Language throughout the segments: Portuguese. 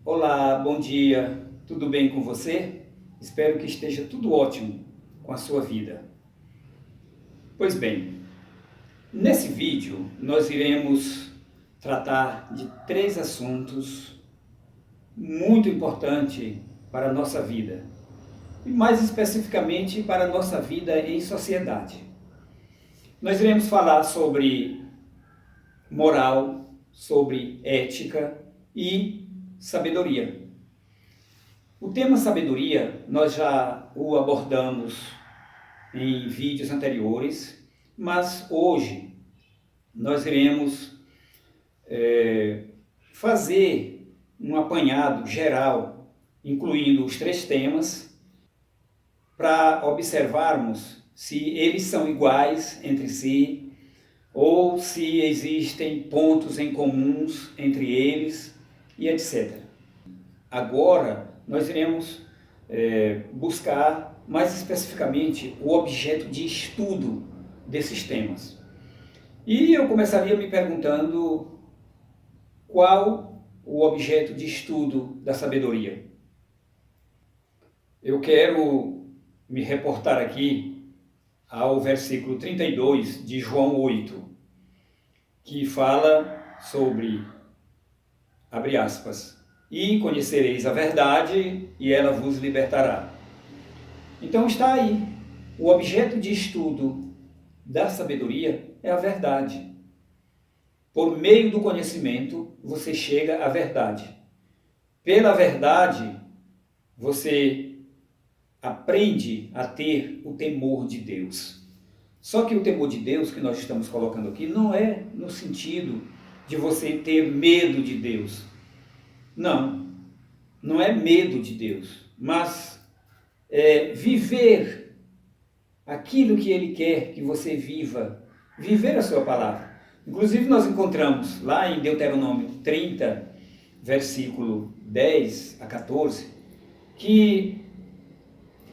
Olá, bom dia, tudo bem com você? Espero que esteja tudo ótimo com a sua vida. Pois bem, nesse vídeo nós iremos tratar de três assuntos muito importantes para a nossa vida, e mais especificamente para a nossa vida em sociedade. Nós iremos falar sobre moral, sobre ética e sabedoria. O tema sabedoria nós já o abordamos em vídeos anteriores, mas hoje nós iremos fazer um apanhado geral, incluindo os três temas, para observarmos se eles são iguais entre si ou se existem pontos em comuns entre eles e etc. Agora nós iremos buscar mais especificamente o objeto de estudo desses temas. E eu começaria me perguntando qual o objeto de estudo da sabedoria. Eu quero me reportar aqui ao versículo 32 de João 8, que fala sobre, abre aspas, e conhecereis a verdade e ela vos libertará. Então está aí, o objeto de estudo da sabedoria é a verdade. Por meio do conhecimento você chega à verdade. Pela verdade você aprende a ter o temor de Deus. Só que o temor de Deus que nós estamos colocando aqui não é no sentido de você ter medo de Deus. Não é medo de Deus, mas viver aquilo que Ele quer que você viva, viver a sua palavra. Inclusive nós encontramos lá em Deuteronômio 30, versículo 10 a 14, que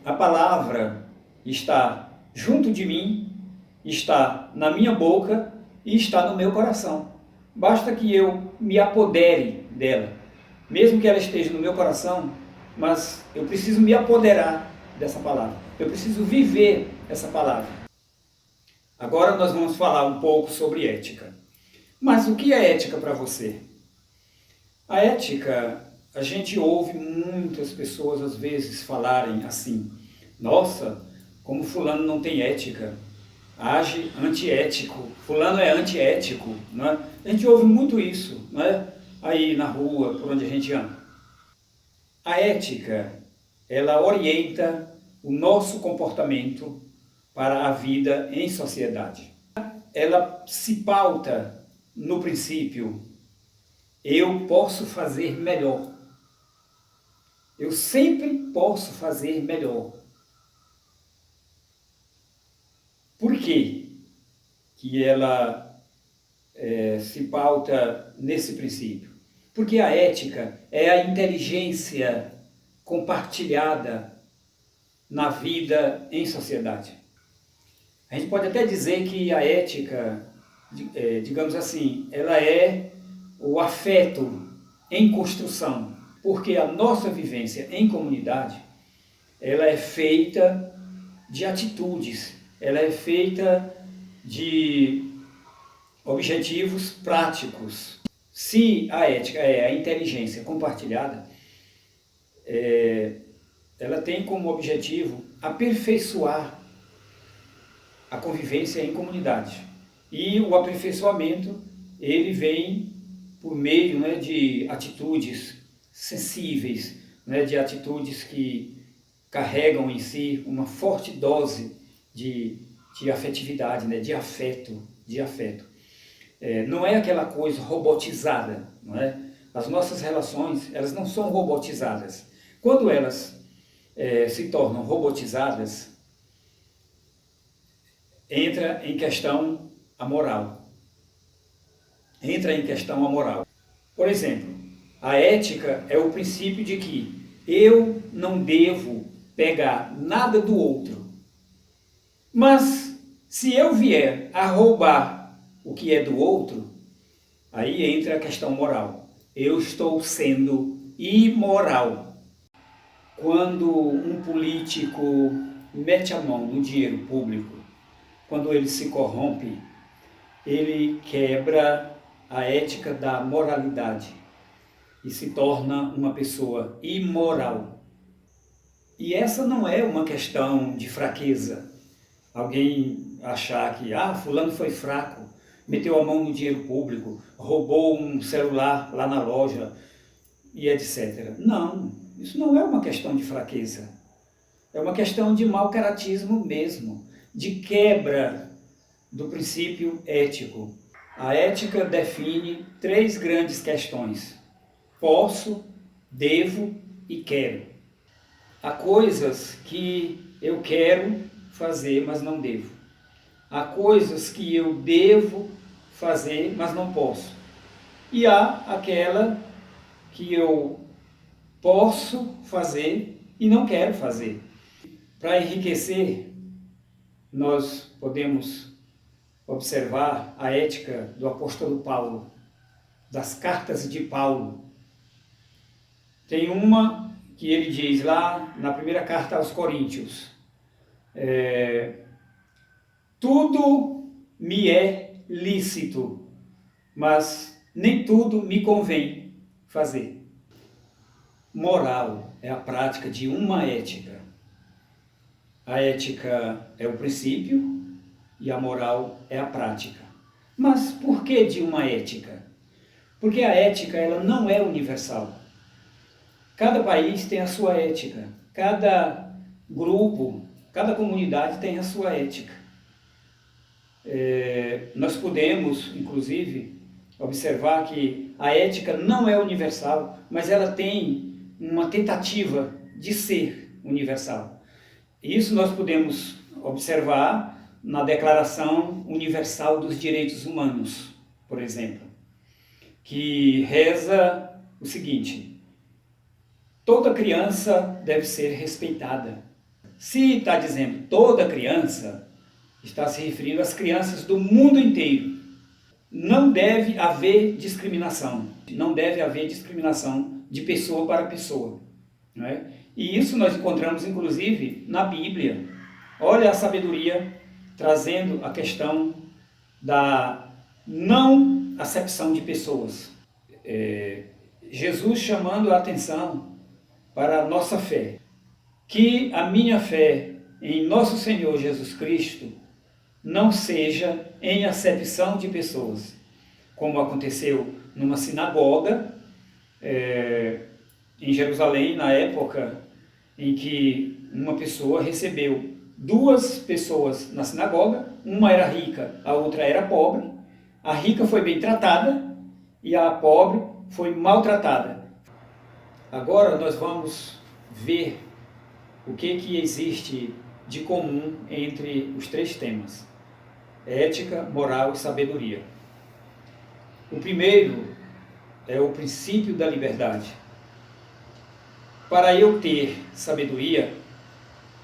a palavra está junto de mim, está na minha boca e está no meu coração. Basta que eu me apodere dela, mesmo que ela esteja no meu coração, mas eu preciso me apoderar dessa palavra. Eu preciso viver essa palavra. Agora nós vamos falar um pouco sobre ética. Mas o que é ética para você? A ética, a gente ouve muitas pessoas às vezes falarem assim: nossa, como fulano não tem ética, age antiético, fulano é antiético, não é? A gente ouve muito isso, não é? Aí na rua, por onde a gente anda. A ética, ela orienta o nosso comportamento para a vida em sociedade. Ela se pauta no princípio: eu posso fazer melhor. Eu sempre posso fazer melhor. Por quê que ela se pauta nesse princípio? Porque a ética é a inteligência compartilhada na vida em sociedade. A gente pode até dizer que a ética, digamos assim, ela é o afeto em construção, porque a nossa vivência em comunidade, ela é feita de atitudes, ela é feita de objetivos práticos. Se a ética é a inteligência compartilhada, ela tem como objetivo aperfeiçoar a convivência em comunidade. E o aperfeiçoamento, ele vem por meio, né, de atitudes sensíveis, né, de atitudes que carregam em si uma forte dose de afetividade, né, de afeto. Não é aquela coisa robotizada, não é? As nossas relações, elas não são robotizadas. Quando elas se tornam robotizadas, entra em questão a moral. Por exemplo, a ética é o princípio de que eu não devo pegar nada do outro. Mas se eu vier a roubar o que é do outro, aí entra a questão moral. Eu estou sendo imoral. Quando um político mete a mão no dinheiro público, quando ele se corrompe, ele quebra a ética da moralidade e se torna uma pessoa imoral. E essa não é uma questão de fraqueza. Alguém achar que, fulano foi fraco, meteu a mão no dinheiro público, roubou um celular lá na loja e etc. Não, isso não é uma questão de fraqueza. É uma questão de mau caratismo mesmo, de quebra do princípio ético. A ética define 3 grandes questões: posso, devo e quero. Há coisas que eu quero fazer, mas não devo. Há coisas que eu devo fazer, mas não posso. E há aquela que eu posso fazer e não quero fazer. Para enriquecer, nós podemos observar a ética do apóstolo Paulo, das cartas de Paulo. Tem uma que ele diz lá na primeira carta aos Coríntios: tudo me é lícito, mas nem tudo me convém fazer. Moral é a prática de uma ética. A ética é o princípio e a moral é a prática. Mas por que de uma ética? Porque a ética ela não é universal. Cada país tem a sua ética, cada grupo, cada comunidade tem a sua ética. Nós podemos, inclusive, observar que a ética não é universal, mas ela tem uma tentativa de ser universal. Isso nós podemos observar na Declaração Universal dos Direitos Humanos, por exemplo, que reza o seguinte: toda criança deve ser respeitada. Se está dizendo toda criança, está se referindo às crianças do mundo inteiro. Não deve haver discriminação. Não deve haver discriminação de pessoa para pessoa. Não é? E isso nós encontramos, inclusive, na Bíblia. Olha a sabedoria trazendo a questão da não acepção de pessoas. Jesus chamando a atenção para a nossa fé. Que a minha fé em nosso Senhor Jesus Cristo não seja em acepção de pessoas, como aconteceu numa sinagoga em Jerusalém, na época em que uma pessoa recebeu 2 pessoas na sinagoga, uma era rica, a outra era pobre. A rica foi bem tratada e a pobre foi maltratada. Agora nós vamos ver o que existe de comum entre os 3 temas: ética, moral e sabedoria. O primeiro é o princípio da liberdade. Para eu ter sabedoria,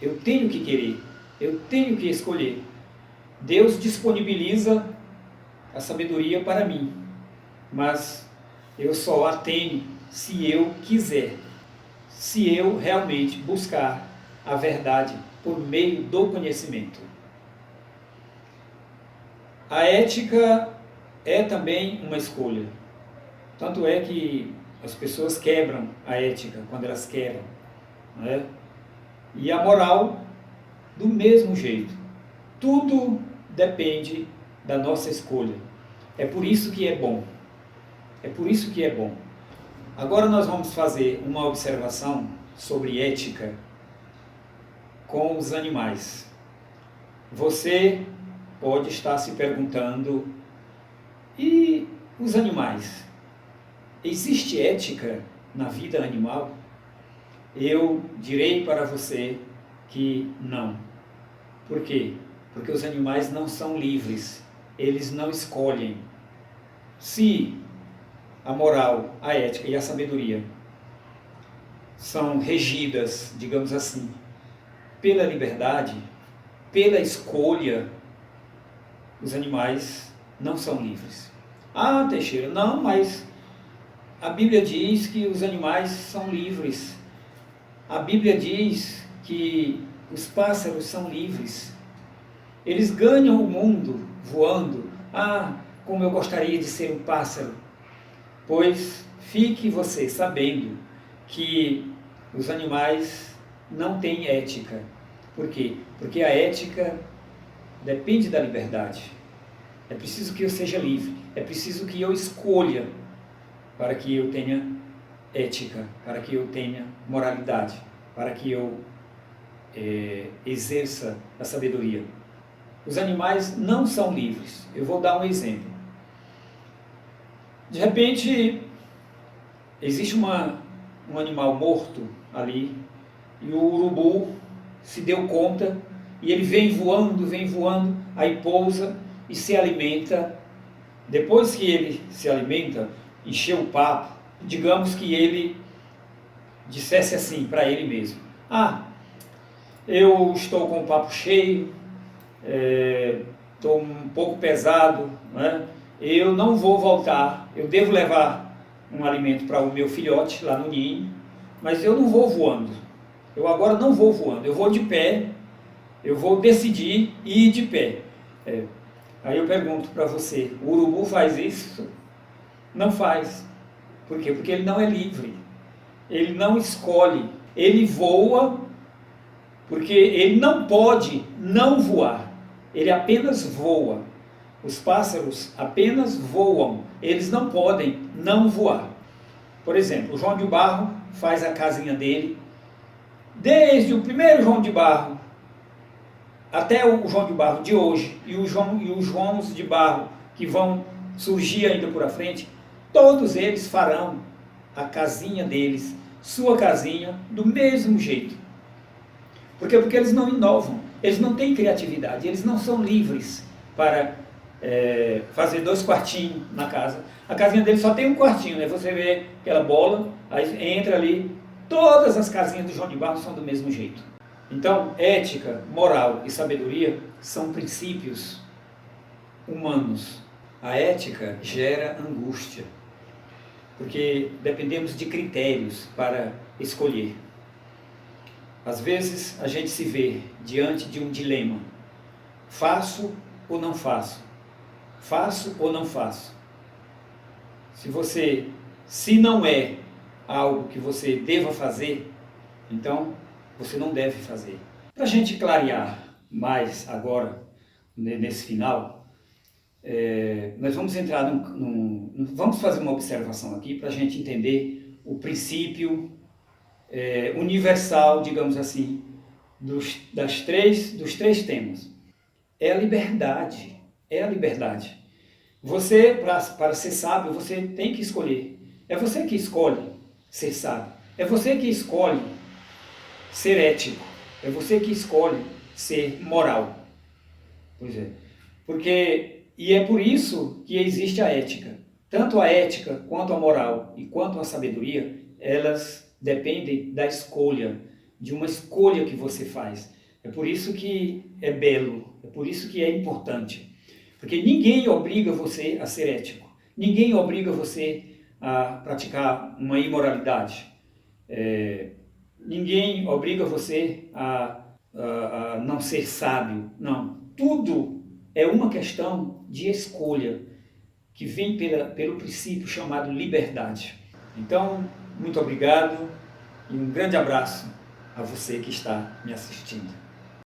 eu tenho que querer, eu tenho que escolher. Deus disponibiliza a sabedoria para mim, mas eu só a tenho se eu quiser, se eu realmente buscar a verdade por meio do conhecimento. A ética é também uma escolha. Tanto é que as pessoas quebram a ética quando elas querem, não é? E a moral, do mesmo jeito. Tudo depende da nossa escolha. É por isso que é bom. É por isso que é bom. Agora nós vamos fazer uma observação sobre ética com os animais. Você pode estar se perguntando: e os animais? Existe ética na vida animal? Eu direi para você que não. Por quê? Porque os animais não são livres, eles não escolhem. Se a moral, a ética e a sabedoria são regidas, digamos assim, pela liberdade, pela escolha, os animais não são livres. Teixeira, não, mas a Bíblia diz que os animais são livres. A Bíblia diz que os pássaros são livres. Eles ganham o mundo voando. Ah, como eu gostaria de ser um pássaro. Pois fique você sabendo que os animais não têm ética. Por quê? Porque a ética depende da liberdade. É preciso que eu seja livre. É preciso que eu escolha para que eu tenha ética, para que eu tenha moralidade, para que eu exerça a sabedoria. Os animais não são livres. Eu vou dar um exemplo. De repente, existe um animal morto ali, e o urubu se deu conta, e ele vem voando, aí pousa e se alimenta. Depois que ele se alimenta, encheu o papo, digamos que ele dissesse assim para ele mesmo: ah, eu estou com o papo cheio, estou um pouco pesado, né? Eu não vou voltar, eu devo levar um alimento para o meu filhote lá no ninho, mas eu não vou voando, eu agora não vou voando, eu vou de pé, eu vou decidir ir de pé. Aí eu pergunto para você, o urubu faz isso? Não faz. Por quê? Porque ele não é livre, ele não escolhe, ele voa, porque ele não pode não voar, ele apenas voa. Os pássaros apenas voam, eles não podem não voar. Por exemplo, o João de Barro faz a casinha dele, desde o primeiro João de Barro até o João de Barro de hoje, e os Joãos de Barro que vão surgir ainda por à frente, todos eles farão a casinha deles, sua casinha, do mesmo jeito. Por quê? Porque eles não inovam, eles não têm criatividade, eles não são livres para fazer 2 quartinhos na casa. A casinha dele só tem um quartinho, né? Você vê aquela bola, aí entra ali, todas as casinhas do João de Barro são do mesmo jeito. Então, ética, moral e sabedoria são princípios humanos. A ética gera angústia, porque dependemos de critérios para escolher. Às vezes a gente se vê diante de um dilema: faço ou não faço? Faço ou não faço? Se não é algo que você deva fazer, então você não deve fazer. Para a gente clarear mais agora, nesse final, nós vamos entrar vamos fazer uma observação aqui para a gente entender o princípio universal, digamos assim, dos três temas. É a liberdade. É a liberdade. Você, para ser sábio, você tem que escolher. É você que escolhe ser sábio. É você que escolhe ser ético. É você que escolhe ser moral. Pois é. E é por isso que existe a ética. Tanto a ética, quanto a moral e quanto a sabedoria, elas dependem da escolha, de uma escolha que você faz. É por isso que é belo, é por isso que é importante. Porque ninguém obriga você a ser ético. Ninguém obriga você a praticar uma imoralidade. Ninguém obriga você a não ser sábio. Não. Tudo é uma questão de escolha, que vem pelo princípio chamado liberdade. Então, muito obrigado e um grande abraço a você que está me assistindo.